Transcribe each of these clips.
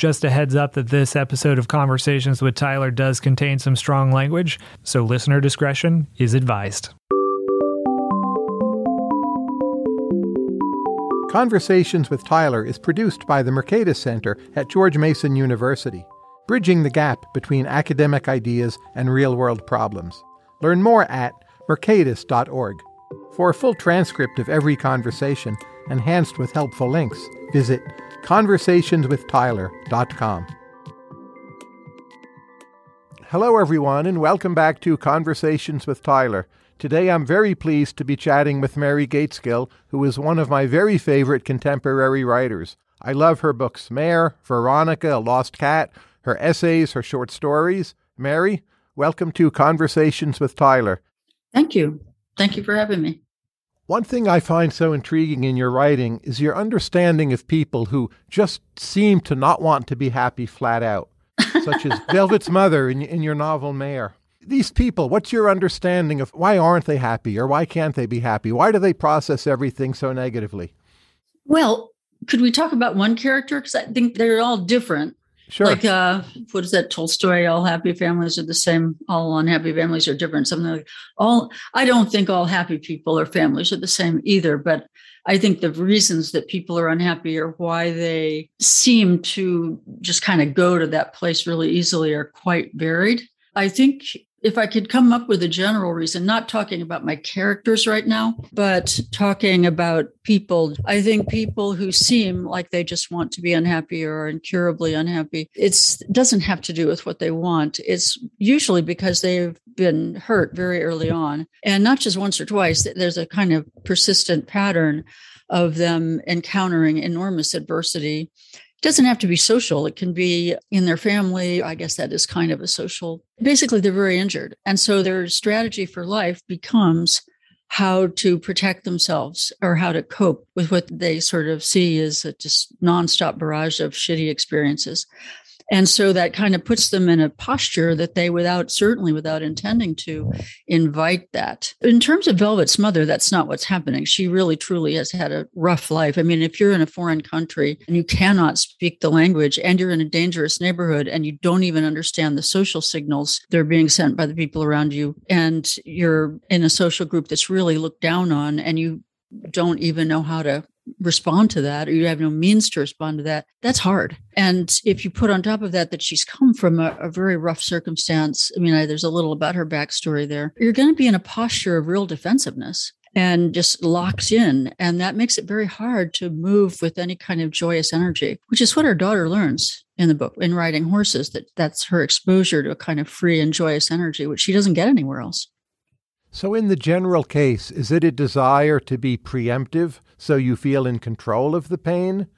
Just a heads up that this episode of Conversations with Tyler does contain some strong language, so listener discretion is advised. Conversations with Tyler is produced by the Mercatus Center at George Mason University, bridging the gap between academic ideas and real-world problems. Learn more at mercatus.org. For a full transcript of every conversation, enhanced with helpful links, visit conversationswithtyler.com. Hello, everyone, and welcome back to Conversations with Tyler. Today, I'm very pleased to be chatting with Mare Gaitskill, who is one of my very favorite contemporary writers. I love her books, Mare, Veronica, A Lost Cat, her essays, her short stories. Mare, welcome to Conversations with Tyler. Thank you. Thank you for having me. One thing I find so intriguing in your writing is your understanding of people who just seem to not want to be happy flat out, such as Velvet's mother in your novel Mare. These people, what's your understanding of why aren't they happy or why can't they be happy? Why do they process everything so negatively? Well, could we talk about one character? Because I think they're all different. Sure. Like, what is that Tolstoy? All happy families are the same. All unhappy families are different. Something like I don't think all happy people or families are the same either. But I think the reasons that people are unhappy or why they seem to just kind of go to that place really easily are quite varied. I think if I could come up with a general reason, not talking about my characters right now, but talking about people, I think people who seem like they just want to be unhappy or are incurably unhappy, it doesn't have to do with what they want. It's usually because they've been hurt very early on. And not just once or twice, there's a kind of persistent pattern of them encountering enormous adversity. It doesn't have to be social. It can be in their family. I guess that is kind of a social. Basically, they're very injured. And so their strategy for life becomes how to protect themselves or how to cope with what they sort of see as a just nonstop barrage of shitty experiences. And so that kind of puts them in a posture that they, certainly without intending to, invite that. In terms of Velvet's mother, that's not what's happening. She really, truly has had a rough life. I mean, if you're in a foreign country and you cannot speak the language and you're in a dangerous neighborhood and you don't even understand the social signals that are being sent by the people around you, and you're in a social group that's really looked down on and you don't even know how to respond to that, or you have no means to respond to that, that's hard. And if you put on top of that she's come from a very rough circumstance, I mean, there's a little about her backstory there, you're going to be in a posture of real defensiveness and just locks in. And that makes it very hard to move with any kind of joyous energy, which is what her daughter learns in the book, in Riding Horses, that's her exposure to a kind of free and joyous energy, which she doesn't get anywhere else. So in the general case, is it a desire to be preemptive so you feel in control of the pain?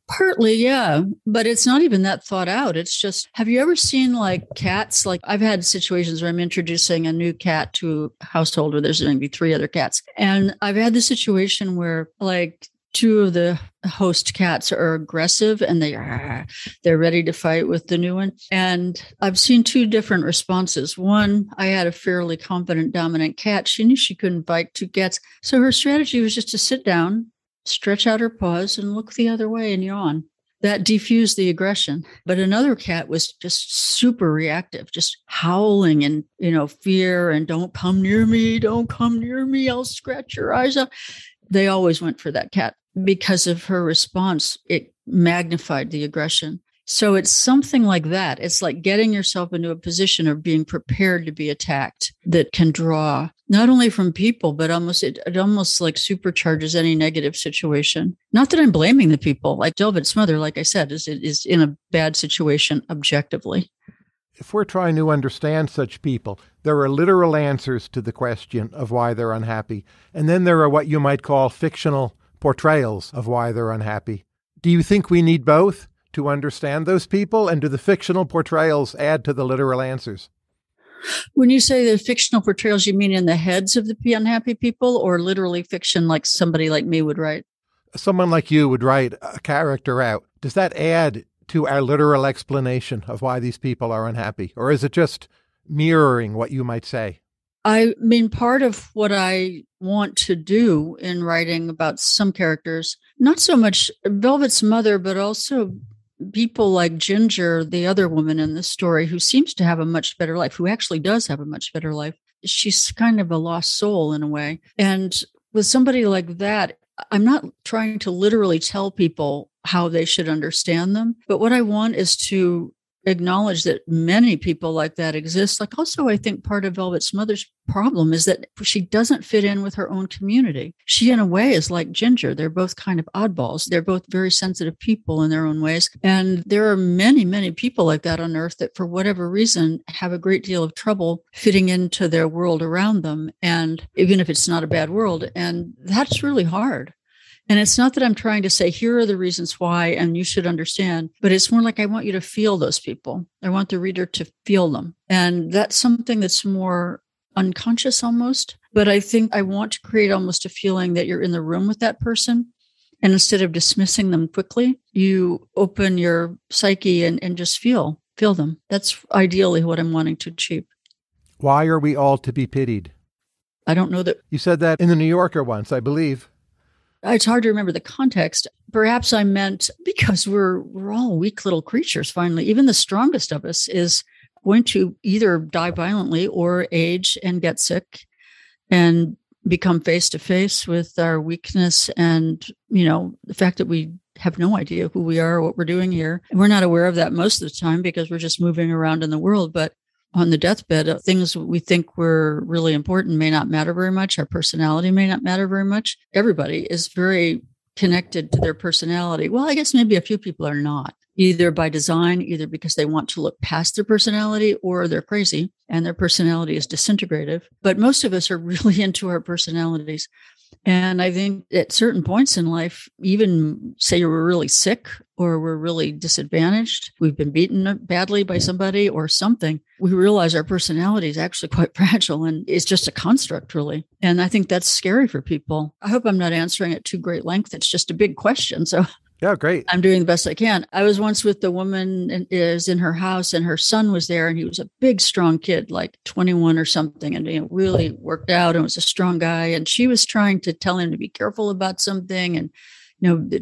Partly, yeah. But it's not even that thought out. It's just, have you ever seen like cats? Like I've had situations where I'm introducing a new cat to a household where there's going to be 3 other cats. And I've had the situation where like 2 of the host cats are aggressive and they're ready to fight with the new one. And I've seen 2 different responses. One, I had a fairly competent, dominant cat. She knew she couldn't bite 2 cats. So her strategy was just to sit down, stretch out her paws and look the other way and yawn. That diffused the aggression. But another cat was just super reactive, just howling in, fear and don't come near me, I'll scratch your eyes out. They always went for that cat. Because of her response, it magnified the aggression. So it's something like that. It's like getting yourself into a position of being prepared to be attacked that can draw not only from people, but it almost like supercharges any negative situation. Not that I'm blaming the people. Like Velvet's mother, like I said, is in a bad situation objectively. If we're trying to understand such people, there are literal answers to the question of why they're unhappy. And then there are what you might call fictional portrayals of why they're unhappy. Do you think we need both to understand those people? And do the fictional portrayals add to the literal answers? When you say the fictional portrayals, you mean in the heads of the unhappy people, or literally fiction like somebody like me would write? Someone like you would write a character out. Does that add to our literal explanation of why these people are unhappy? Or is it just mirroring what you might say? I mean, part of what I want to do in writing about some characters, not so much Velvet's mother, but also people like Ginger, the other woman in the story, who seems to have a much better life, who actually does have a much better life, she's kind of a lost soul in a way. And with somebody like that, I'm not trying to literally tell people how they should understand them, but what I want is to acknowledge that many people like that exist. Like, also, I think part of Velvet's mother's problem is that she doesn't fit in with her own community. She, in a way, is like Ginger. They're both kind of oddballs. They're both very sensitive people in their own ways. And there are many, many people like that on Earth that, for whatever reason, have a great deal of trouble fitting into their world around them. And even if it's not a bad world, and that's really hard. And it's not that I'm trying to say, here are the reasons why, and you should understand, but it's more like I want you to feel those people. I want the reader to feel them. And that's something that's more unconscious almost. But I think I want to create almost a feeling that you're in the room with that person. And instead of dismissing them quickly, you open your psyche and just feel them. That's ideally what I'm wanting to achieve. Why are we all to be pitied? I don't know that. You said that in the New Yorker once, I believe. It's hard to remember the context. Perhaps I meant because we're all weak little creatures, finally. Even the strongest of us is going to either die violently or age and get sick and become face to face with our weakness and, the fact that we have no idea who we are or what we're doing here. And we're not aware of that most of the time because we're just moving around in the world. But on the deathbed, things we think were really important may not matter very much. Our personality may not matter very much. Everybody is very connected to their personality. Well, I guess maybe a few people are not, either by design, either because they want to look past their personality, or they're crazy and their personality is disintegrative. But most of us are really into our personalities. And I think at certain points in life, even say we're really sick or we're really disadvantaged, we've been beaten badly by somebody or something, we realize our personality is actually quite fragile and it's just a construct, really. And I think that's scary for people. I hope I'm not answering at too great length. It's just a big question. So yeah, great. I'm doing the best I can. I was once with the woman is in her house and her son was there and he was a big, strong kid, like 21 or something, and really worked out and was a strong guy. And she was trying to tell him to be careful about something and,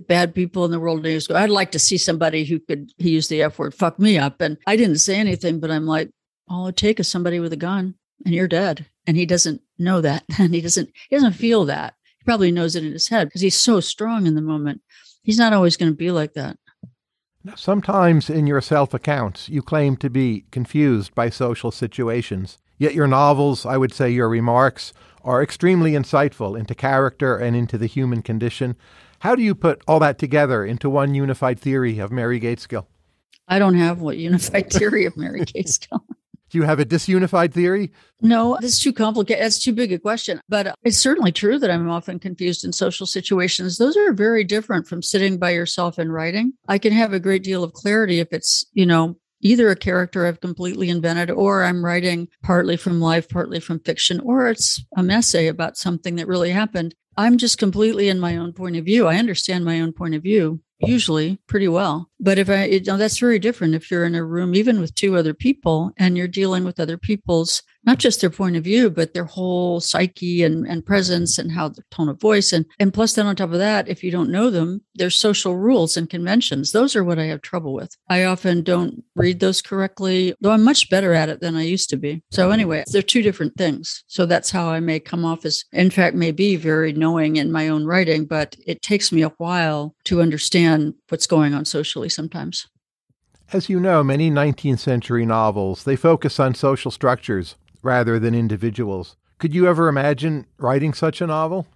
bad people in the world. And he was going, I'd like to see somebody who could, he used the F word, fuck me up. And I didn't say anything, but I'm like, all it takes is somebody with a gun and you're dead. And he doesn't know that. And he doesn't feel that. He probably knows it in his head because he's so strong in the moment. He's not always going to be like that. Now, sometimes in your self-accounts, you claim to be confused by social situations. Yet your novels, I would say your remarks, are extremely insightful into character and into the human condition. How do you put all that together into one unified theory of Mare Gaitskill? I don't have what unified theory of Mare Gaitskill. Do you have a disunified theory? No, this is too complicated. That's too big a question. But it's certainly true that I'm often confused in social situations. Those are very different from sitting by yourself and writing. I can have a great deal of clarity if it's, either a character I've completely invented, or I'm writing partly from life, partly from fiction, or it's an essay about something that really happened. I'm just completely in my own point of view. I understand my own point of view, usually pretty well. But that's very different if you're in a room, even with two other people, and you're dealing with other people's, not just their point of view, but their whole psyche and presence and how the tone of voice. And plus then on top of that, if you don't know them, there's social rules and conventions. Those are what I have trouble with. I often don't read those correctly, though I'm much better at it than I used to be. So anyway, they're two different things. So that's how I may come off as, in fact, may be very knowing in my own writing, but it takes me a while to understand what's going on socially sometimes. As you know, many 19th century novels, they focus on social structures rather than individuals. Could you ever imagine writing such a novel?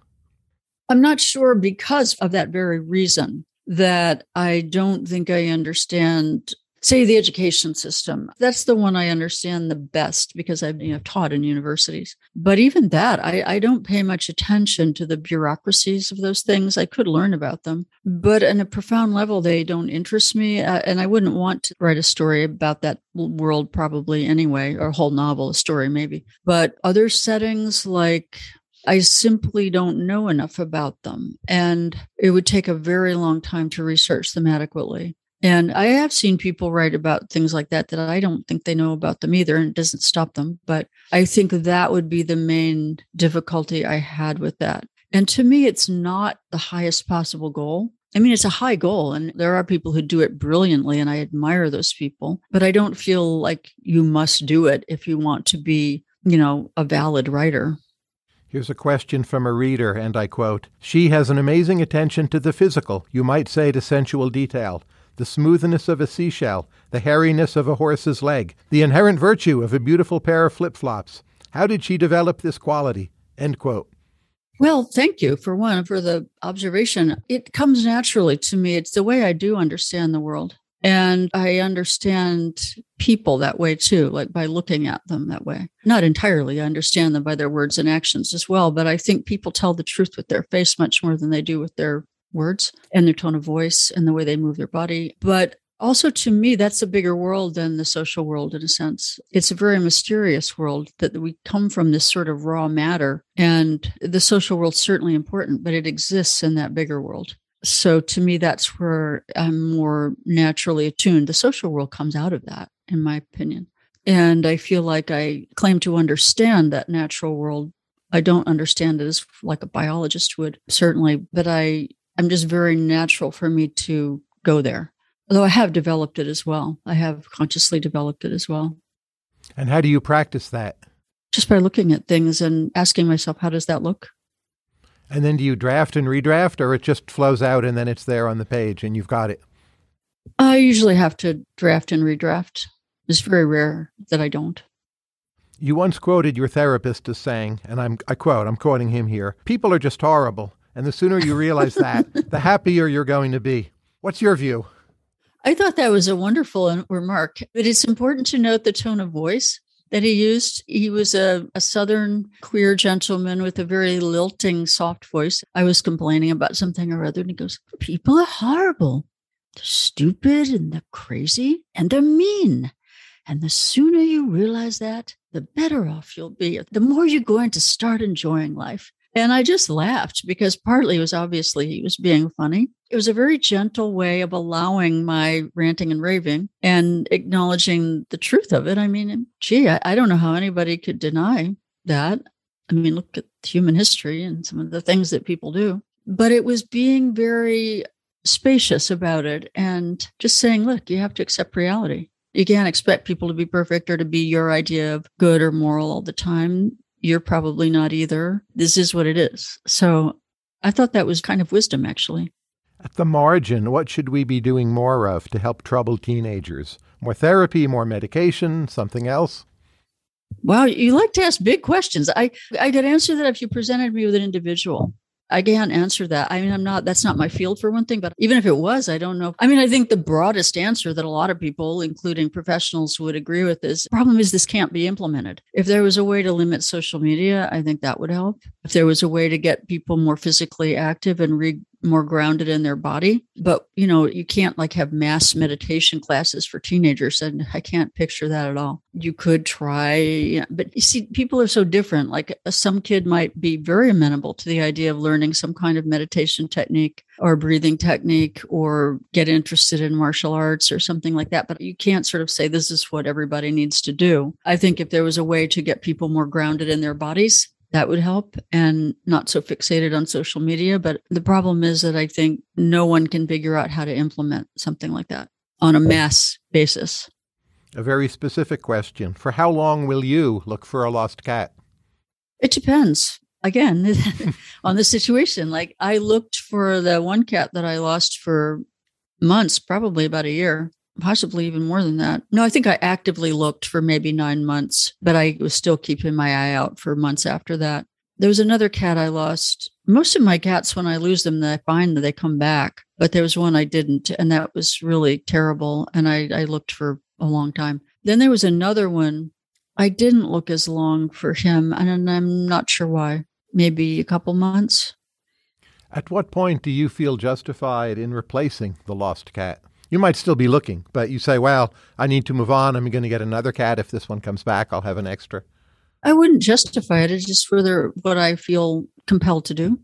I'm not sure, because of that very reason, that I don't think I understand, say, the education system. That's the one I understand the best because I've taught in universities. But even that, I don't pay much attention to the bureaucracies of those things. I could learn about them, but on a profound level, they don't interest me. And I wouldn't want to write a story about that world probably anyway, or a whole novel, a story maybe. But other settings, like, I simply don't know enough about them. And it would take a very long time to research them adequately. And I have seen people write about things like that I don't think they know about them either, and it doesn't stop them. But I think that would be the main difficulty I had with that. And to me, it's not the highest possible goal. I mean, it's a high goal, and there are people who do it brilliantly, and I admire those people. But I don't feel like you must do it if you want to be, a valid writer. Here's a question from a reader, and I quote, "She has an amazing attention to the physical, you might say to sensual detail, the smoothness of a seashell, the hairiness of a horse's leg, the inherent virtue of a beautiful pair of flip-flops. How did she develop this quality?" End quote. Well, thank you for the observation. It comes naturally to me. It's the way I do understand the world. And I understand people that way too, like by looking at them that way. Not entirely. I understand them by their words and actions as well. But I think people tell the truth with their face much more than they do with their words and their tone of voice and the way they move their body. But also, to me, that's a bigger world than the social world, in a sense. It's a very mysterious world that we come from, this sort of raw matter. And the social world's certainly important, but it exists in that bigger world. So to me, that's where I'm more naturally attuned. The social world comes out of that, in my opinion. And I feel like I claim to understand that natural world. I don't understand it as like a biologist would, certainly, but I'm just very natural for me to go there. Although I have developed it as well. I have consciously developed it as well. And how do you practice that? Just by looking at things and asking myself, how does that look? And then do you draft and redraft, or it just flows out and then it's there on the page and you've got it? I usually have to draft and redraft. It's very rare that I don't. You once quoted your therapist as saying, and I'm quoting him here, "People are just horrible. And the sooner you realize that, the happier you're going to be." What's your view? I thought that was a wonderful remark, but it's important to note the tone of voice that he used. He was a Southern queer gentleman with a very lilting, soft voice. I was complaining about something or other, and he goes, "People are horrible. They're stupid, and they're crazy, and they're mean. And the sooner you realize that, the better off you'll be. The more you're going to start enjoying life." And I just laughed because partly it was obviously he was being funny. It was a very gentle way of allowing my ranting and raving and acknowledging the truth of it. I mean, gee, I don't know how anybody could deny that. I mean, look at human history and some of the things that people do. But it was being very spacious about it and just saying, look, you have to accept reality. You can't expect people to be perfect or to be your idea of good or moral all the time. You're probably not either. This is what it is. So I thought that was kind of wisdom, actually. At the margin, what should we be doing more of to help troubled teenagers? More therapy, more medication, something else? Wow, you like to ask big questions. I could answer that if you presented me with an individual. I can't answer that. I mean, that's not my field for one thing, but even if it was, I don't know. I mean, I think the broadest answer that a lot of people, including professionals, would agree with is the problem is this can't be implemented. If there was a way to limit social media, I think that would help. If there was a way to get people more physically active and more grounded in their body. But, you can't have mass meditation classes for teenagers. And I can't picture that at all. You could try, but you see, people are so different. Like some kid might be very amenable to the idea of learning some kind of meditation technique or breathing technique or get interested in martial arts or something like that. But you can't sort of say this is what everybody needs to do. I think if there was a way to get people more grounded in their bodies, that would help and not so fixated on social media. But the problem is that I think no one can figure out how to implement something like that on a mass basis. A very specific question. For how long will you look for a lost cat? It depends. Again, on the situation. Like I looked for the one cat that I lost for months, probably about a year. Possibly even more than that. No, I think I actively looked for maybe 9 months, but I was still keeping my eye out for months after that. There was another cat I lost. Most of my cats, when I lose them, I find that they come back. But there was one I didn't, and that was really terrible. And I looked for a long time. Then there was another one. I didn't look as long for him, and I'm not sure why. Maybe a couple months. At what point do you feel justified in replacing the lost cat? You might still be looking, but you say, well, I need to move on. I'm going to get another cat. If this one comes back, I'll have an extra. I wouldn't justify it. It's just further what I feel compelled to do.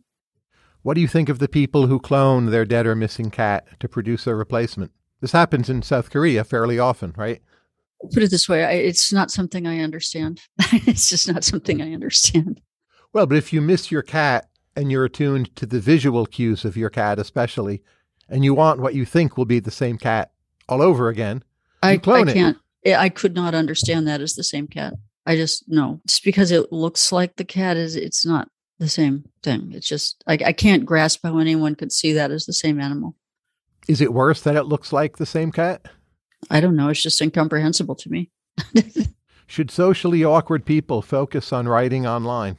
What do you think of the people who clone their dead or missing cat to produce a replacement? This happens in South Korea fairly often, right? Put it this way, it's not something I understand. It's just not something I understand. Well, but if you miss your cat and you're attuned to the visual cues of your cat especially, and you want what you think will be the same cat all over again, I clone can't. I could not understand that as the same cat. I just, no. Just because it looks like the cat it's not the same thing. It's just, I can't grasp how anyone could see that as the same animal. Is it worse that it looks like the same cat? I don't know. It's just incomprehensible to me. Should socially awkward people focus on writing online?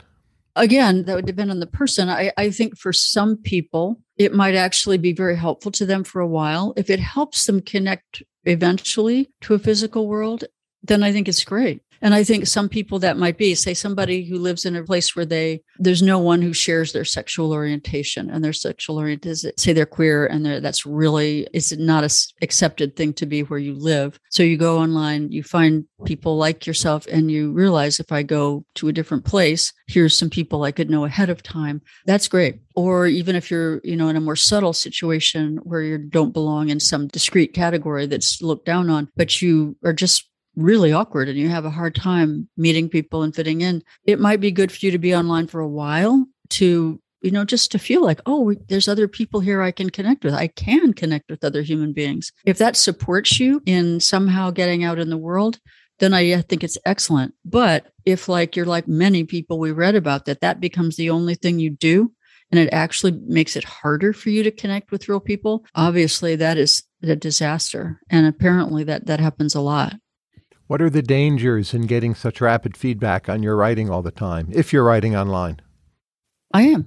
Again, that would depend on the person. I think for some people, it might actually be very helpful to them for a while. If it helps them connect eventually to a physical world, then I think it's great. And I think some people that might be, say, somebody who lives in a place where there's no one who shares their sexual orientation, and their sexual orientation, say they're queer, and it's not an accepted thing to be where you live. So you go online, you find people like yourself, and you realize, if I go to a different place, here's some people I could know ahead of time. That's great. Or even if you're, in a more subtle situation where you don't belong in some discrete category that's looked down on, but you are just really awkward and you have a hard time meeting people and fitting in, it might be good for you to be online for a while to, just to feel like, oh, there's other people here I can connect with. I can connect with other human beings. If that supports you in somehow getting out in the world, then I think it's excellent. But if, like, you're like many people we read about, that becomes the only thing you do, and it actually makes it harder for you to connect with real people, obviously that is a disaster. And apparently that happens a lot. What are the dangers in getting such rapid feedback on your writing all the time, if you're writing online? I am.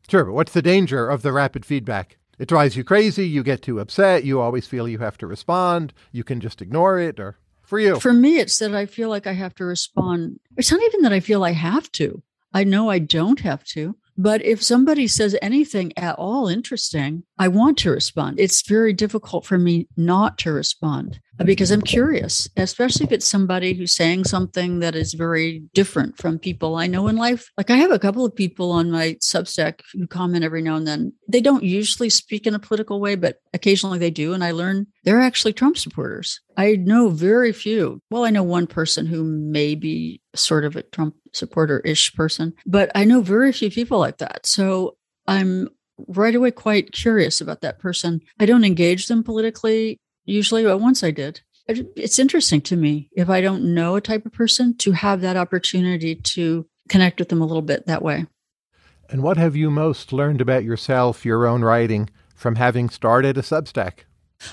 Sure, but what's the danger of the rapid feedback? It drives you crazy, you get too upset, you always feel you have to respond, you can just ignore it, or for you? For me, it's that I feel like I have to respond. It's not even that I feel I have to. I know I don't have to. But if somebody says anything at all interesting, I want to respond. It's very difficult for me not to respond because I'm curious, especially if it's somebody who's saying something that is very different from people I know in life. Like, I have a couple of people on my Substack who comment every now and then. They don't usually speak in a political way, but occasionally they do. And I learn they're actually Trump supporters. I know very few. Well, I know one person who may be sort of a Trump supporter-ish person, but I know very few people like that. So I'm right away quite curious about that person. I don't engage them politically usually, but once I did. It's interesting to me, if I don't know a type of person, to have that opportunity to connect with them a little bit that way. And what have you most learned about yourself, your own writing, from having started a Substack?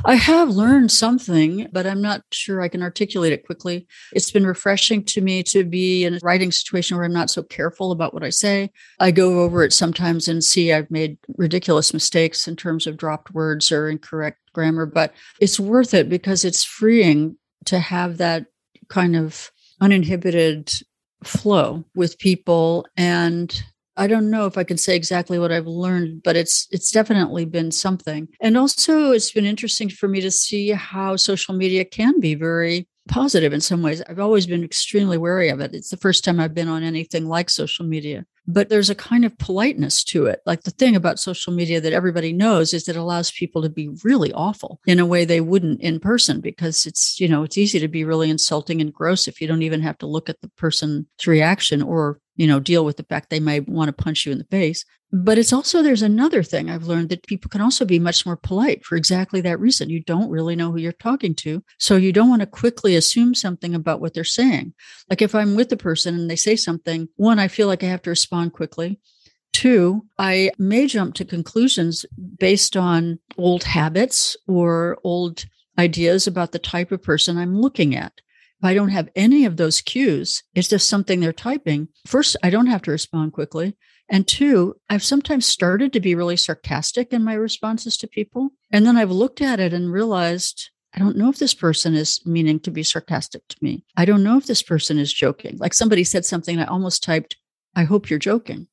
I have learned something, but I'm not sure I can articulate it quickly. It's been refreshing to me to be in a writing situation where I'm not so careful about what I say. I go over it sometimes and see I've made ridiculous mistakes in terms of dropped words or incorrect grammar, but it's worth it because it's freeing to have that kind of uninhibited flow with people. And I don't know if I can say exactly what I've learned, but it's definitely been something. And also, it's been interesting for me to see how social media can be very positive in some ways. I've always been extremely wary of it. It's the first time I've been on anything like social media. But there's a kind of politeness to it. Like, the thing about social media that everybody knows is that it allows people to be really awful in a way they wouldn't in person, because it's easy to be really insulting and gross if you don't even have to look at the person's reaction or deal with the fact they may want to punch you in the face. But it's also, there's another thing I've learned, that people can also be much more polite for exactly that reason. You don't really know who you're talking to. So you don't want to quickly assume something about what they're saying. Like, if I'm with the person and they say something, one, I feel like I have to respond quickly. Two, I may jump to conclusions based on old habits or old ideas about the type of person I'm looking at. If I don't have any of those cues, it's just something they're typing. First, I don't have to respond quickly. And two, I've sometimes started to be really sarcastic in my responses to people. And then I've looked at it and realized, I don't know if this person is meaning to be sarcastic to me. I don't know if this person is joking. Like, somebody said something, I almost typed, I hope you're joking.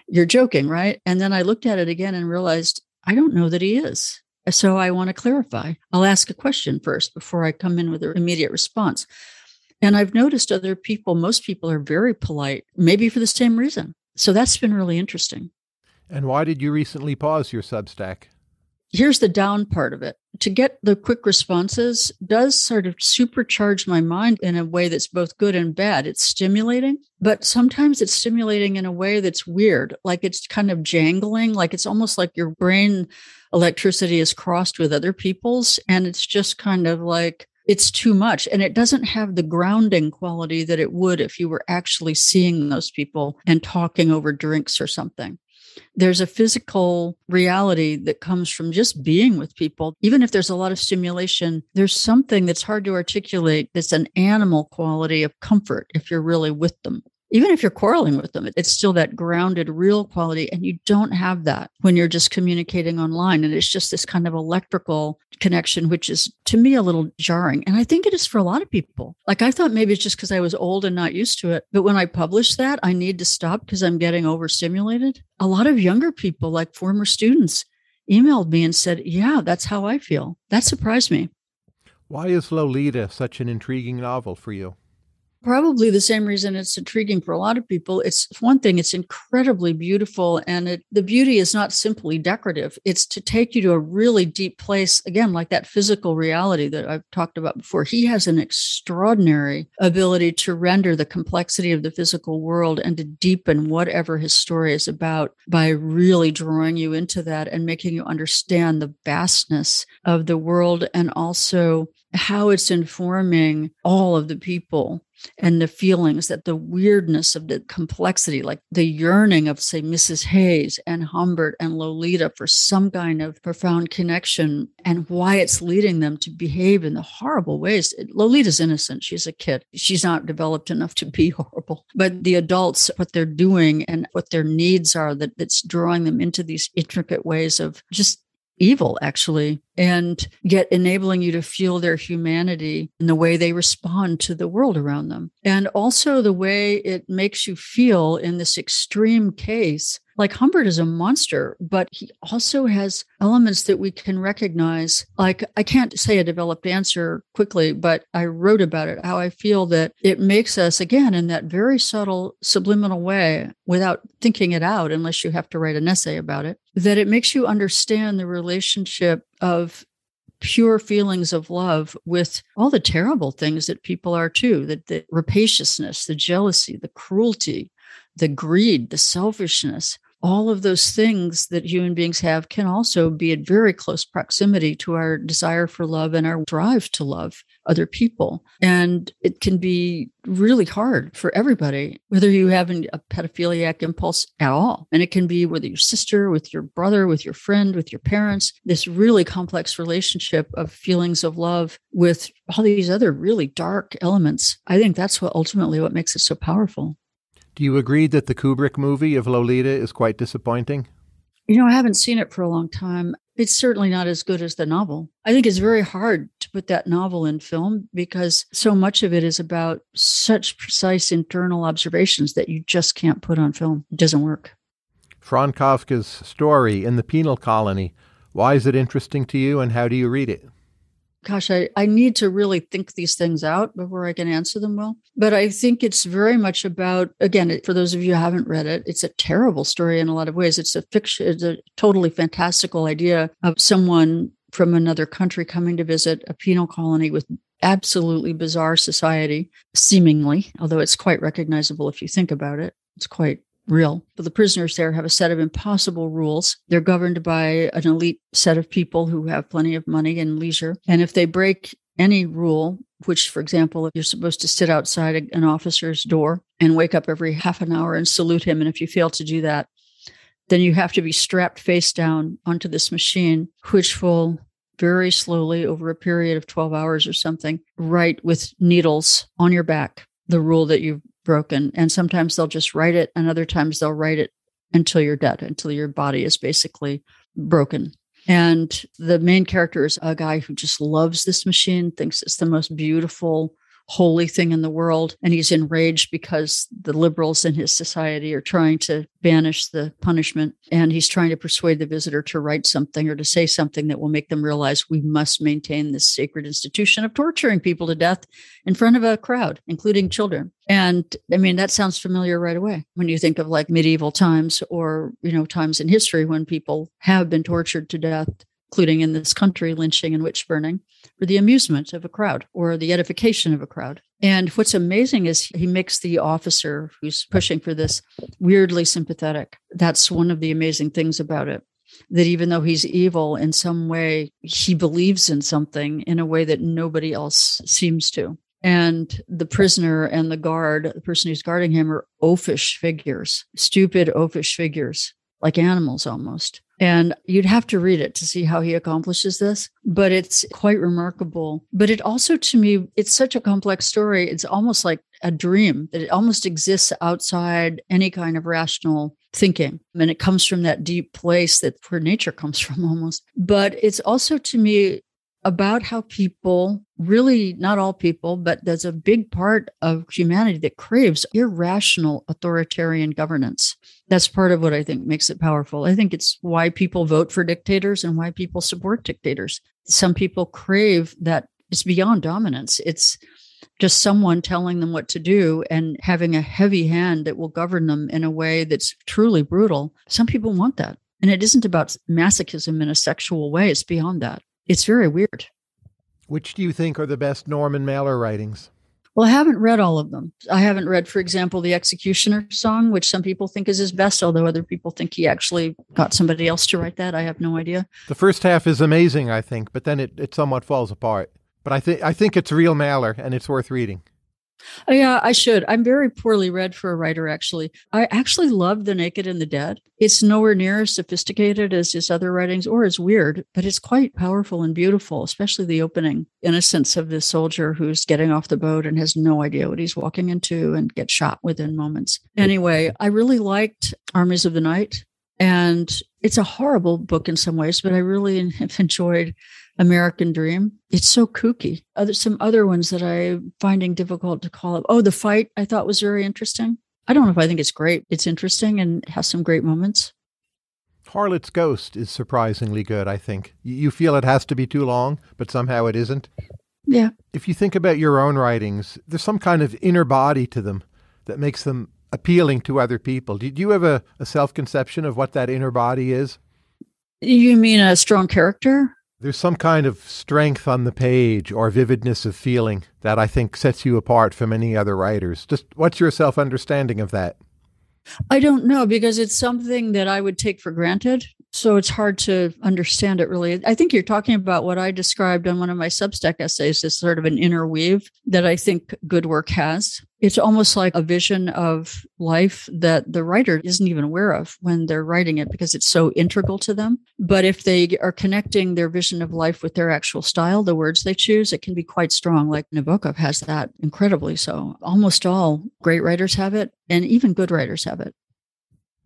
You're joking, right? And then I looked at it again and realized, I don't know that he is. So I want to clarify. I'll ask a question first before I come in with an immediate response. And I've noticed most people are very polite, maybe for the same reason. So that's been really interesting. And why did you recently pause your Substack? here's the down part of it. To get the quick responses does sort of supercharge my mind in a way that's both good and bad. It's stimulating, but sometimes it's stimulating in a way that's weird. Like it's kind of jangling, like it's almost like your brain electricity is crossed with other people's. And it's just kind of like, it's too much. And it doesn't have the grounding quality that it would if you were actually seeing those people and talking over drinks or something. There's a physical reality that comes from just being with people. Even if there's a lot of stimulation, there's something that's hard to articulate that's an animal quality of comfort if you're really with them. Even if you're quarreling with them, it's still that grounded, real quality. And you don't have that when you're just communicating online. And it's just this kind of electrical connection, which is, to me, a little jarring. And I think it is for a lot of people. Like, I thought maybe it's just because I was old and not used to it. But when I publish that, I need to stop because I'm getting overstimulated. A lot of younger people, like former students, emailed me and said, yeah, that's how I feel. That surprised me. Why is Lolita such an intriguing novel for you? Probably the same reason it's intriguing for a lot of people. It's one thing, it's incredibly beautiful. And the beauty is not simply decorative. It's to take you to a really deep place, again, like that physical reality that I've talked about before. He has an extraordinary ability to render the complexity of the physical world and to deepen whatever his story is about by really drawing you into that and making you understand the vastness of the world and also how it's informing all of the people and the feelings, that the weirdness of the complexity, like the yearning of, say, Mrs. Hayes and Humbert and Lolita for some kind of profound connection, and why it's leading them to behave in the horrible ways. Lolita's innocent. She's a kid. She's not developed enough to be horrible. But the adults, what they're doing and what their needs are, that's drawing them into these intricate ways of just evil, actually, and yet enabling you to feel their humanity in the way they respond to the world around them. And also the way it makes you feel in this extreme case. Like Humbert is a monster, but he also has elements that we can recognize. Like, I can't say a developed answer quickly, but I wrote about it, how I feel that it makes us, again, in that very subtle, subliminal way, without thinking it out, unless you have to write an essay about it, that it makes you understand the relationship of pure feelings of love with all the terrible things that people are too, that the rapaciousness, the jealousy, the cruelty, the greed, the selfishness, all of those things that human beings have can also be at very close proximity to our desire for love and our drive to love other people. And it can be really hard for everybody, whether you have a pedophiliac impulse at all. And it can be with your sister, with your brother, with your friend, with your parents, this really complex relationship of feelings of love with all these other really dark elements. I think that's ultimately what makes it so powerful. Do you agree that the Kubrick movie of Lolita is quite disappointing? I haven't seen it for a long time. It's certainly not as good as the novel. I think it's very hard to put that novel in film because so much of it is about such precise internal observations that you just can't put on film. It doesn't work. Franz Kafka's story in the penal colony, why is it interesting to you and how do you read it? Gosh, I need to really think these things out before I can answer them well. But I think it's very much about, again, for those of you who haven't read it, it's a terrible story in a lot of ways. It's a fiction, it's a totally fantastical idea of someone from another country coming to visit a penal colony with absolutely bizarre society, seemingly, although it's quite recognizable if you think about it. It's quite real. But the prisoners there have a set of impossible rules. They're governed by an elite set of people who have plenty of money and leisure. And if they break any rule, which, for example, if you're supposed to sit outside an officer's door and wake up every half an hour and salute him, and if you fail to do that, then you have to be strapped face down onto this machine, which will very slowly, over a period of 12 hours or something, write with needles on your back the rule that you've broken. And sometimes they'll just write it, and other times they'll write it until you're dead, until your body is basically broken. And the main character is a guy who just loves this machine, thinks it's the most beautiful, holy thing in the world. And he's enraged because the liberals in his society are trying to banish the punishment. And he's trying to persuade the visitor to write something or to say something that will make them realize we must maintain this sacred institution of torturing people to death in front of a crowd, including children. And I mean, that sounds familiar right away when you think of like medieval times or, times in history when people have been tortured to death. including in this country, lynching and witch burning, for the amusement of a crowd or the edification of a crowd. And what's amazing is he makes the officer who's pushing for this weirdly sympathetic. That's one of the amazing things about it, that even though he's evil in some way, he believes in something in a way that nobody else seems to. And the prisoner and the guard, the person who's guarding him, are oafish figures, stupid, oafish figures, like animals almost. And you'd have to read it to see how he accomplishes this, but it's quite remarkable. But it also, to me, it's such a complex story. It's almost like a dream, that it almost exists outside any kind of rational thinking. And it comes from that deep place that where nature comes from almost. But it's also, to me, about how people, really not all people, but there's a big part of humanity that craves irrational authoritarian governance. That's part of what I think makes it powerful. I think it's why people vote for dictators and why people support dictators. Some people crave that. It's beyond dominance. It's just someone telling them what to do and having a heavy hand that will govern them in a way that's truly brutal. Some people want that. And it isn't about masochism in a sexual way. It's beyond that. It's very weird. Which do you think are the best Norman Mailer writings? Well, I haven't read all of them. I haven't read, for example, The Executioner Song, which some people think is his best, although other people think he actually got somebody else to write that. I have no idea. The first half is amazing, I think, but then it somewhat falls apart. But I think it's real Mailer, and it's worth reading. Oh, yeah, I should. I'm very poorly read for a writer, actually. I actually love The Naked and the Dead. It's nowhere near as sophisticated as his other writings or as weird, but it's quite powerful and beautiful, especially the opening innocence of this soldier who's getting off the boat and has no idea what he's walking into and gets shot within moments. Anyway, I really liked Armies of the Night, and it's a horrible book in some ways, but I really have enjoyed American Dream. It's so kooky. Some other ones that I'm finding difficult to call up. Oh, The Fight, I thought was very interesting. I don't know if I think it's great. It's interesting and has some great moments. Harlot's Ghost is surprisingly good, I think. You feel it has to be too long, but somehow it isn't. Yeah. If you think about your own writings, there's some kind of inner body to them that makes them appealing to other people. Do you have a self-conception of what that inner body is? You mean a strong character? There's some kind of strength on the page or vividness of feeling that I think sets you apart from any other writers. Just what's your self-understanding of that? I don't know, because it's something that I would take for granted. So it's hard to understand it really. I think you're talking about what I described on one of my Substack essays as sort of an inner weave that I think good work has. It's almost like a vision of life that the writer isn't even aware of when they're writing it because it's so integral to them. But if they are connecting their vision of life with their actual style, the words they choose, it can be quite strong. Like Nabokov has that incredibly so. Almost all great writers have it, and even good writers have it.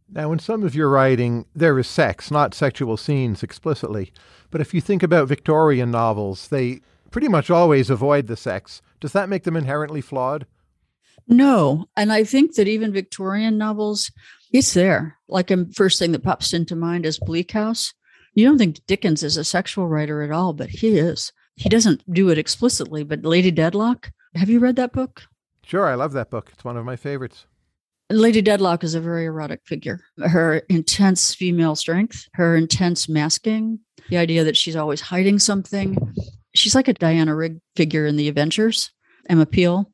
Now, in some of your writing, there is sex, not sexual scenes explicitly. But if you think about Victorian novels, they pretty much always avoid the sex. Does that make them inherently flawed? No. And I think that even Victorian novels, it's there. Like a first thing that pops into mind is Bleak House. You don't think Dickens is a sexual writer at all, but he is. He doesn't do it explicitly, but Lady Deadlock, have you read that book? Sure, I love that book. It's one of my favorites. Lady Deadlock is a very erotic figure. Her intense female strength, her intense masking, the idea that she's always hiding something. She's like a Diana Rigg figure in The Avengers. Emma Peel,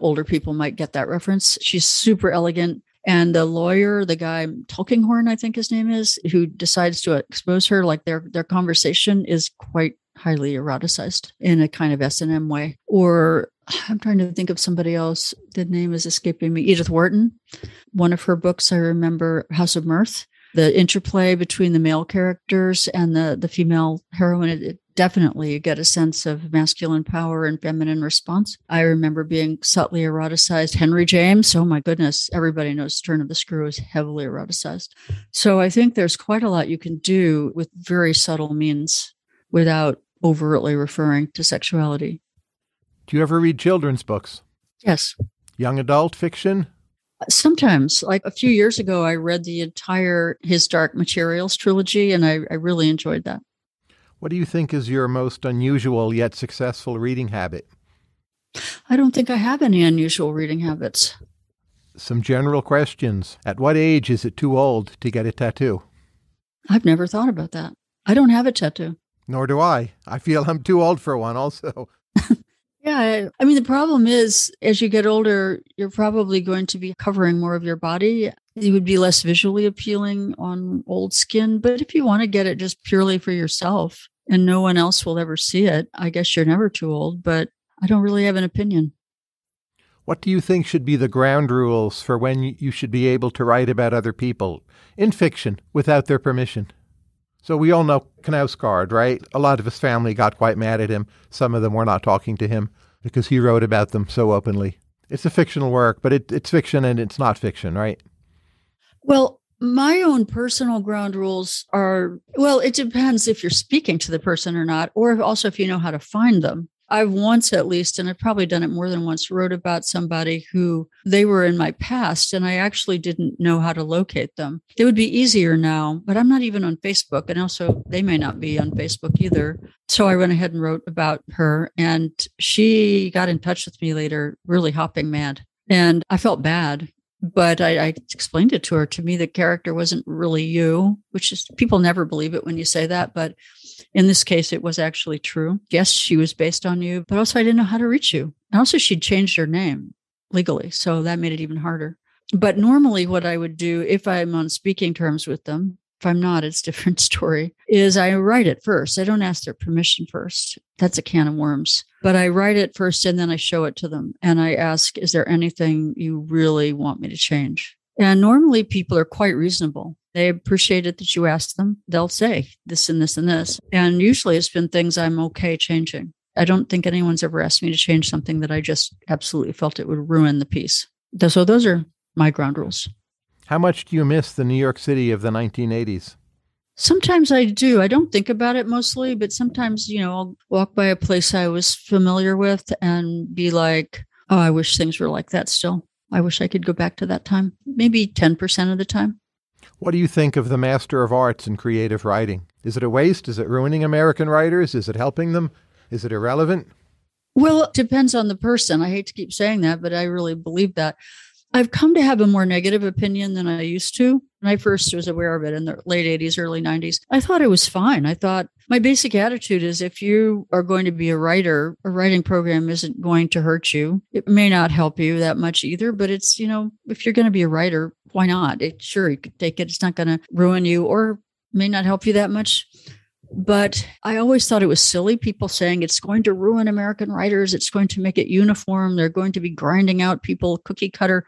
older people might get that reference. She's super elegant. And the lawyer, the guy, Tulkinghorn, I think his name is, who decides to expose her, like their conversation is quite highly eroticized in a kind of S&M way. Or I'm trying to think of somebody else. The name is escaping me. Edith Wharton. One of her books, I remember, House of Mirth. The interplay between the male characters and the female heroine, it definitely you get a sense of masculine power and feminine response. I remember being subtly eroticized. Henry James, oh my goodness, everybody knows Turn of the Screw is heavily eroticized. So I think there's quite a lot you can do with very subtle means without overtly referring to sexuality. Do you ever read children's books? Yes. Young adult fiction? Sometimes. Like a few years ago, I read the entire His Dark Materials trilogy, and I really enjoyed that. What do you think is your most unusual yet successful reading habit? I don't think I have any unusual reading habits. Some general questions. At what age is it too old to get a tattoo? I've never thought about that. I don't have a tattoo. Nor do I. I feel I'm too old for one also. Yeah. I mean, the problem is as you get older, you're probably going to be covering more of your body. It would be less visually appealing on old skin. But if you want to get it just purely for yourself and no one else will ever see it, I guess you're never too old. But I don't really have an opinion. What do you think should be the ground rules for when you should be able to write about other people in fiction without their permission? So we all know Knausgaard, right? A lot of his family got quite mad at him. Some of them were not talking to him because he wrote about them so openly. It's a fictional work, but it's fiction and it's not fiction, right? Well, my own personal ground rules are, well, it depends if you're speaking to the person or not, or also if you know how to find them. I've once at least, and I've probably done it more than once, wrote about somebody who they were in my past and I actually didn't know how to locate them. It would be easier now, but I'm not even on Facebook. And also they may not be on Facebook either. So I went ahead and wrote about her and she got in touch with me later, really hopping mad. And I felt bad, but I explained it to her. To me, the character wasn't really you, which is, people never believe it when you say that. But in this case, it was actually true. Yes, she was based on you, but also I didn't know how to reach you. And also she'd changed her name legally. So that made it even harder. But normally what I would do if I'm on speaking terms with them, if I'm not, it's a different story, is I write it first. I don't ask their permission first. That's a can of worms. But I write it first and then I show it to them. And I ask, is there anything you really want me to change? And normally people are quite reasonable. They appreciate it that you ask them. They'll say this and this and this. And usually it's been things I'm okay changing. I don't think anyone's ever asked me to change something that I just absolutely felt it would ruin the piece. So those are my ground rules. How much do you miss the New York City of the 1980s? Sometimes I do. I don't think about it mostly, but sometimes, I'll walk by a place I was familiar with and be like, oh, I wish things were like that still. I wish I could go back to that time. Maybe 10% of the time. What do you think of the Master of Arts in creative writing? Is it a waste? Is it ruining American writers? Is it helping them? Is it irrelevant? Well, it depends on the person. I hate to keep saying that, but I really believe that. I've come to have a more negative opinion than I used to. When I first was aware of it in the late 80s, early 90s, I thought it was fine. I thought my basic attitude is if you are going to be a writer, a writing program isn't going to hurt you. It may not help you that much either, but it's, if you're going to be a writer, why not? Sure, you could take it. It's not going to ruin you or may not help you that much. But I always thought it was silly, people saying it's going to ruin American writers. It's going to make it uniform. They're going to be grinding out people, cookie cutter.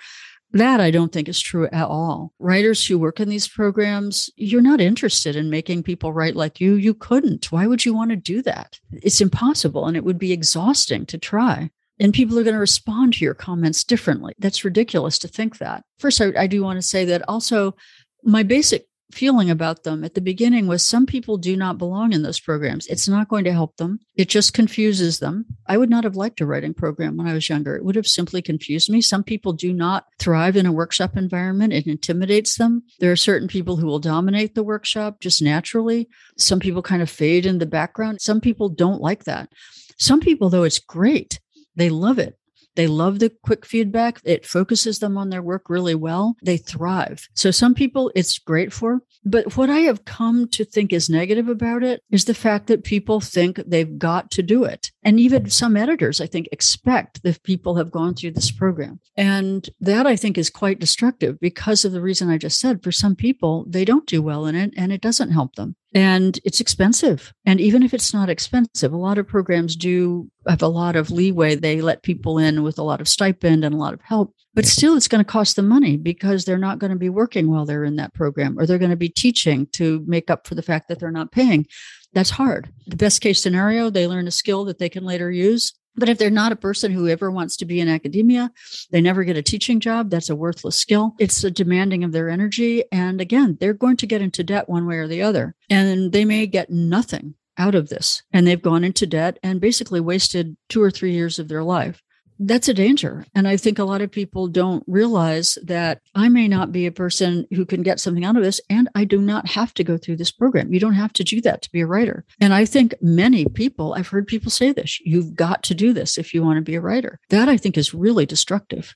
That I don't think is true at all. Writers who work in these programs, you're not interested in making people write like you. You couldn't. Why would you want to do that? It's impossible, and it would be exhausting to try. And people are going to respond to your comments differently. That's ridiculous to think that. First, I do want to say that also my basic feeling about them at the beginning was some people do not belong in those programs. It's not going to help them. It just confuses them. I would not have liked a writing program when I was younger. It would have simply confused me. Some people do not thrive in a workshop environment. It intimidates them. There are certain people who will dominate the workshop just naturally. Some people kind of fade in the background. Some people don't like that. Some people, though, it's great. They love it. They love the quick feedback. It focuses them on their work really well. They thrive. So some people it's great for. But what I have come to think is negative about it is the fact that people think they've got to do it. And even some editors, I think, expect that people have gone through this program. And that, I think, is quite destructive because of the reason I just said. For some people, they don't do well in it and it doesn't help them. And it's expensive. And even if it's not expensive, a lot of programs do have a lot of leeway. They let people in with a lot of stipend and a lot of help. But still, it's going to cost them money because they're not going to be working while they're in that program, or they're going to be teaching to make up for the fact that they're not paying. That's hard. The best case scenario, they learn a skill that they can later use. But if they're not a person who ever wants to be in academia, they never get a teaching job. That's a worthless skill. It's a demanding of their energy. And again, they're going to get into debt one way or the other. And they may get nothing out of this. And they've gone into debt and basically wasted 2 or 3 years of their life. That's a danger. And I think a lot of people don't realize that I may not be a person who can get something out of this, and I do not have to go through this program. You don't have to do that to be a writer. And I think many people, I've heard people say this, you've got to do this if you want to be a writer. That I think is really destructive.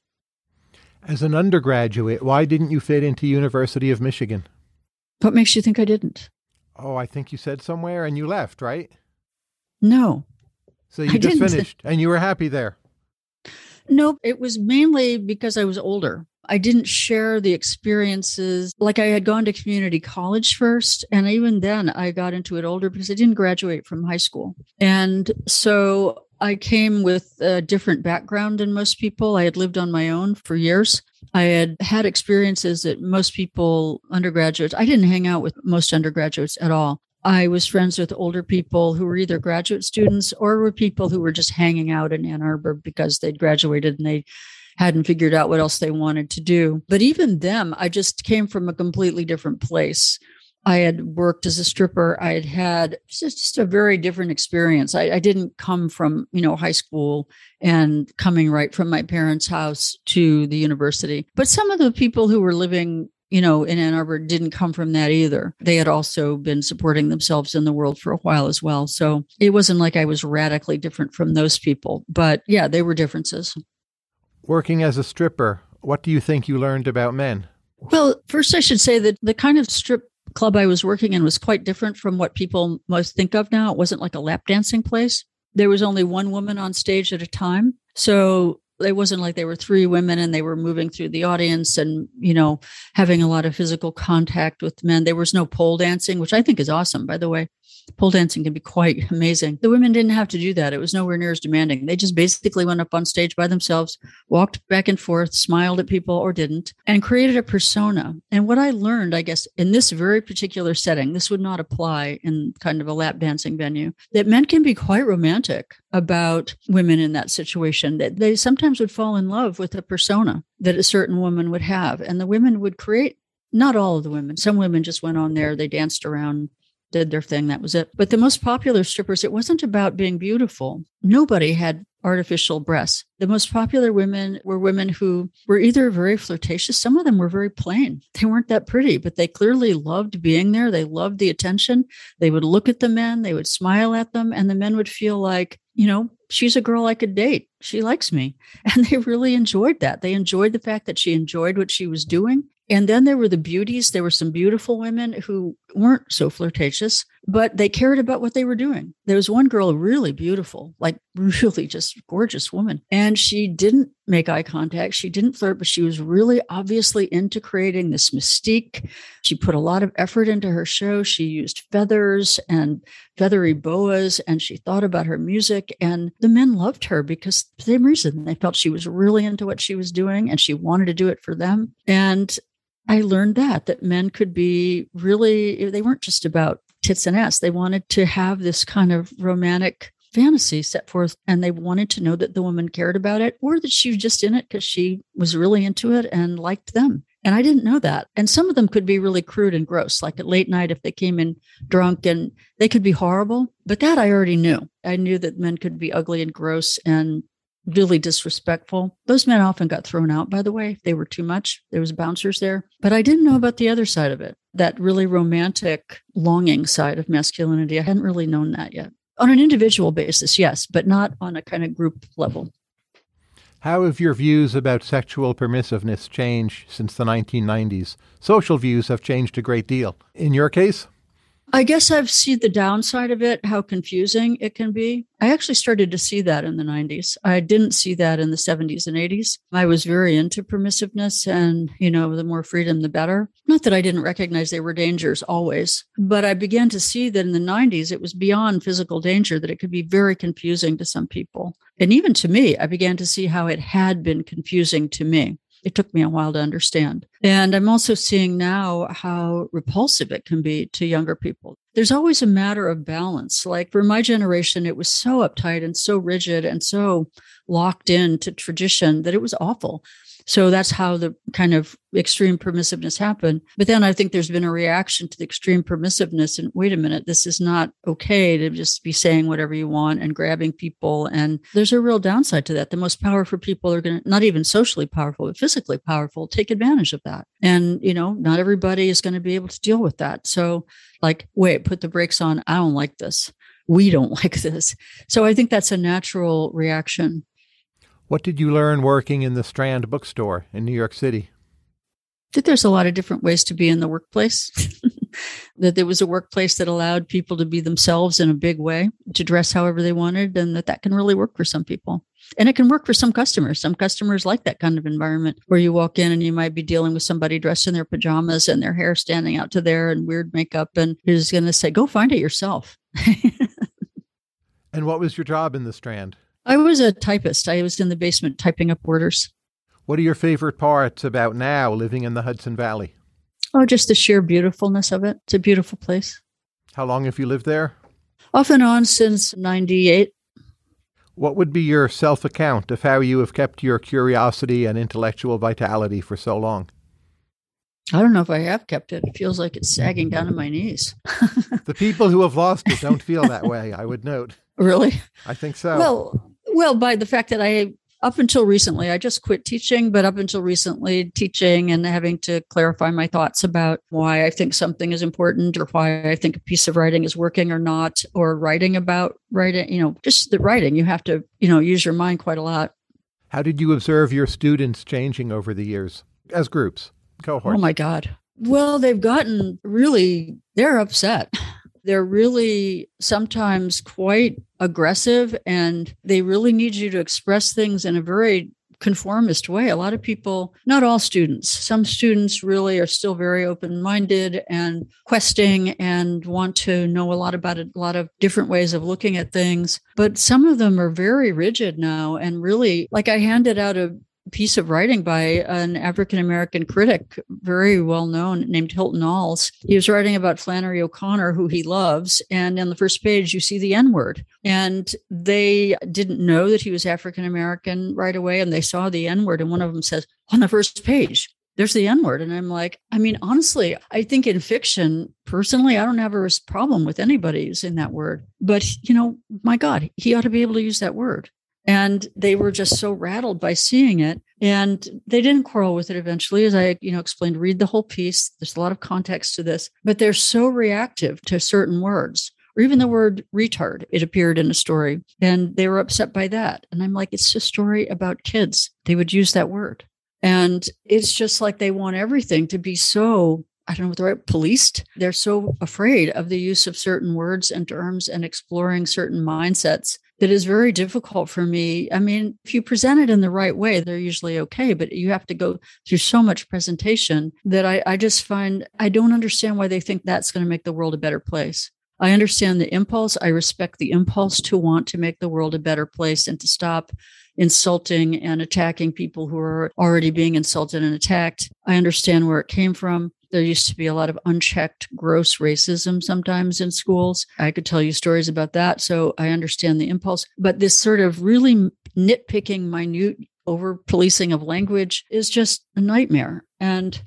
As an undergraduate, why didn't you fit into University of Michigan? What makes you think I didn't? Oh, I think you said somewhere and you left, right? No, So you just finished and you were happy there. Nope. It was mainly because I was older. I didn't share the experiences. Like I had gone to community college first. And even then I got into it older because I didn't graduate from high school. And so I came with a different background than most people. I had lived on my own for years. I had had experiences that most people, undergraduates, I didn't hang out with most undergraduates at all. I was friends with older people who were either graduate students or were people who were just hanging out in Ann Arbor because they'd graduated and they hadn't figured out what else they wanted to do. But even them, I just came from a completely different place. I had worked as a stripper. I had had just a very different experience. I didn't come from, high school and coming right from my parents' house to the university. But some of the people who were living in Ann Arbor didn't come from that either. They had also been supporting themselves in the world for a while as well. So it wasn't like I was radically different from those people. But yeah, they were differences. Working as a stripper, what do you think you learned about men? Well, first I should say that the kind of strip club I was working in was quite different from what people most think of now. It wasn't like a lap dancing place. There was only one woman on stage at a time. So it wasn't like there were three women and they were moving through the audience and, having a lot of physical contact with men. There was no pole dancing, which I think is awesome, by the way. Pole dancing can be quite amazing. The women didn't have to do that. It was nowhere near as demanding. They just basically went up on stage by themselves, walked back and forth, smiled at people or didn't, and created a persona. And what I learned, I guess, in this very particular setting, this would not apply in kind of a lap dancing venue, that men can be quite romantic about women in that situation, that they sometimes would fall in love with a persona that a certain woman would have. And the women would create, not all of the women, some women just went on there, they danced around, did their thing, that was it. But the most popular strippers, it wasn't about being beautiful. Nobody had artificial breasts. The most popular women were women who were either very flirtatious. Some of them were very plain. They weren't that pretty, but they clearly loved being there. They loved the attention. They would look at the men, they would smile at them, and the men would feel like, she's a girl I could date. She likes me. And they really enjoyed that. They enjoyed the fact that she enjoyed what she was doing. And then there were the beauties. There were some beautiful women who weren't so flirtatious, but they cared about what they were doing. There was one girl, really beautiful, like really just gorgeous woman. And she didn't make eye contact. She didn't flirt, but she was really obviously into creating this mystique. She put a lot of effort into her show. She used feathers and feathery boas, and she thought about her music. And the men loved her because for the same reason. They felt she was really into what she was doing and she wanted to do it for them. And I learned that men could be really, they weren't just about tits and ass. They wanted to have this kind of romantic fantasy set forth, and they wanted to know that the woman cared about it or that she was just in it because she was really into it and liked them. And I didn't know that. And some of them could be really crude and gross, like at late night if they came in drunk, and they could be horrible. But that I already knew. I knew that men could be ugly and gross and really disrespectful. Those men often got thrown out, by the way, if they were too much. There was bouncers there. But I didn't know about the other side of it, that really romantic, longing side of masculinity. I hadn't really known that yet. On an individual basis, yes, but not on a kind of group level. How have your views about sexual permissiveness changed since the 1990s? Social views have changed a great deal. In your case? I guess I've seen the downside of it, how confusing it can be. I actually started to see that in the 90s. I didn't see that in the 70s and 80s. I was very into permissiveness and, the more freedom, the better. Not that I didn't recognize there were dangers always, but I began to see that in the 90s, it was beyond physical danger, that it could be very confusing to some people. And even to me, I began to see how it had been confusing to me. It took me a while to understand. And I'm also seeing now how repulsive it can be to younger people. There's always a matter of balance. Like for my generation, it was so uptight and so rigid and so locked into tradition that it was awful. So that's how the kind of extreme permissiveness happened. But then I think there's been a reaction to the extreme permissiveness. And wait a minute, this is not okay to just be saying whatever you want and grabbing people. And there's a real downside to that. The most powerful people are going to, not even socially powerful, but physically powerful, take advantage of that. And, not everybody is going to be able to deal with that. So wait, put the brakes on. I don't like this. We don't like this. So I think that's a natural reaction. What did you learn working in the Strand bookstore in New York City? That there's a lot of different ways to be in the workplace. That there was a workplace that allowed people to be themselves in a big way, to dress however they wanted, and that can really work for some people. And it can work for some customers. Some customers like that kind of environment where you walk in and you might be dealing with somebody dressed in their pajamas and their hair standing out to there and weird makeup. And you're just going to say, go find it yourself. And what was your job in the Strand? I was a typist. I was in the basement typing up orders. What are your favorite parts about now living in the Hudson Valley? Oh, just the sheer beautifulness of it. It's a beautiful place. How long have you lived there? Off and on since 98. What would be your self-account of how you have kept your curiosity and intellectual vitality for so long? I don't know if I have kept it. It feels like it's sagging down to my knees. The people who have lost it don't feel that way, I would note. Really? I think so. Well, by the fact that up until recently, I just quit teaching, but up until recently, teaching and having to clarify my thoughts about why I think something is important or why I think a piece of writing is working or not, or writing about writing, just the writing, you have to, use your mind quite a lot. How did you observe your students changing over the years as groups, cohorts? Oh my God. Well, they've gotten they're upset. They're really sometimes quite aggressive, and they really need you to express things in a very conformist way. A lot of people, not all students, some students really are still very open-minded and questing and want to know a lot about a lot of different ways of looking at things. But some of them are very rigid now, and really, like I handed out a piece of writing by an African-American critic, very well known, named Hilton Alls. He was writing about Flannery O'Connor, who he loves. And on the first page, you see the N-word. And they didn't know that he was African-American right away. And they saw the N-word. And one of them says, on the first page, there's the N-word. And I'm like, honestly, I think in fiction, personally, I don't have a problem with anybody using that word. But, my God, he ought to be able to use that word. And they were just so rattled by seeing it. And they didn't quarrel with it eventually. As I, explained, read the whole piece. There's a lot of context to this, but they're so reactive to certain words, or even the word retard. It appeared in a story and they were upset by that. And I'm like, it's a story about kids. They would use that word. And it's just like they want everything to be so, I don't know what the right, policed. They're so afraid of the use of certain words and terms and exploring certain mindsets that is very difficult for me. If you present it in the right way, they're usually okay, but you have to go through so much presentation that I just find I don't understand why they think that's going to make the world a better place. I understand the impulse. I respect the impulse to want to make the world a better place and to stop insulting and attacking people who are already being insulted and attacked. I understand where it came from. There used to be a lot of unchecked, gross racism sometimes in schools. I could tell you stories about that. So I understand the impulse. But this sort of really nitpicking, minute over-policing of language is just a nightmare. And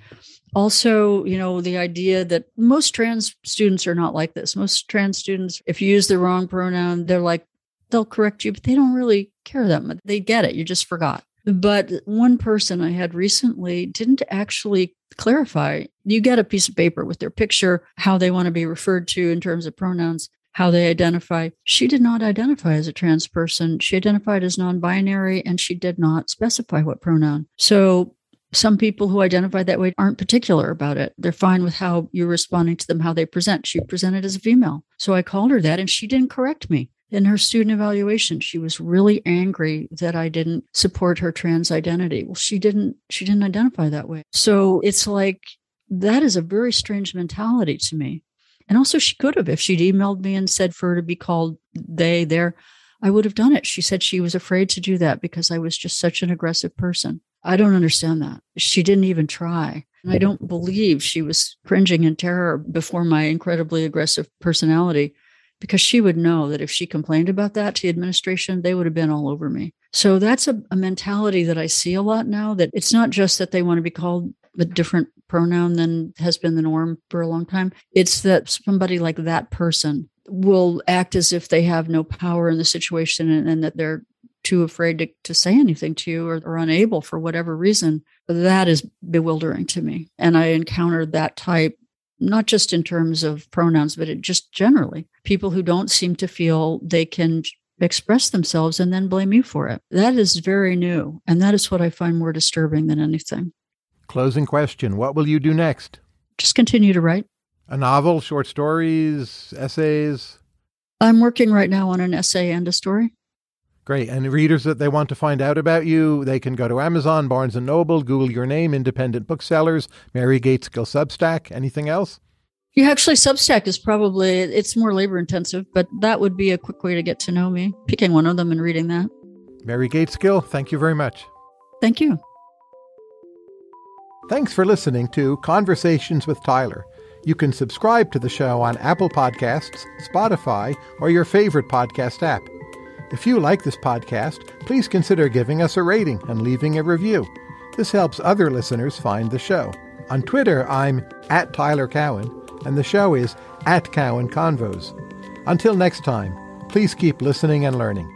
also, the idea that most trans students are not like this. Most trans students, if you use the wrong pronoun, they'll correct you, but they don't really care that much. They get it. You just forgot. But one person I had recently didn't actually clarify. You get a piece of paper with their picture, how they want to be referred to in terms of pronouns, how they identify. She did not identify as a trans person. She identified as non-binary, and she did not specify what pronoun. So some people who identify that way aren't particular about it. They're fine with how you're responding to them, how they present. She presented as a female. So I called her that, and she didn't correct me. In her student evaluation, she was really angry that I didn't support her trans identity. Well, she didn't identify that way. So it's like, that is a very strange mentality to me. And also she could have, if she'd emailed me and said for her to be called they, there, I would have done it. She said she was afraid to do that because I was just such an aggressive person. I don't understand that. She didn't even try. And I don't believe she was cringing in terror before my incredibly aggressive personality, because she would know that if she complained about that to the administration, they would have been all over me. So that's a mentality that I see a lot now, that it's not just that they want to be called a different pronoun than has been the norm for a long time. It's that somebody like that person will act as if they have no power in the situation and that they're too afraid to say anything to you or unable for whatever reason. That is bewildering to me. And I encountered that type, not just in terms of pronouns, but just generally. People who don't seem to feel they can express themselves and then blame you for it. That is very new. And that is what I find more disturbing than anything. Closing question. What will you do next? Just continue to write. A novel, short stories, essays? I'm working right now on an essay and a story. Great. And readers that they want to find out about you, they can go to Amazon, Barnes & Noble, Google your name, independent booksellers, Mare Gaitskill Substack. Anything else? Yeah, actually, Substack is probably, it's more labor intensive, but that would be a quick way to get to know me, picking one of them and reading that. Mare Gaitskill, thank you very much. Thank you. Thanks for listening to Conversations with Tyler. You can subscribe to the show on Apple Podcasts, Spotify, or your favorite podcast app. If you like this podcast, please consider giving us a rating and leaving a review. This helps other listeners find the show. On Twitter, I'm @TylerCowan, and the show is @CowanConvos. Until next time, please keep listening and learning.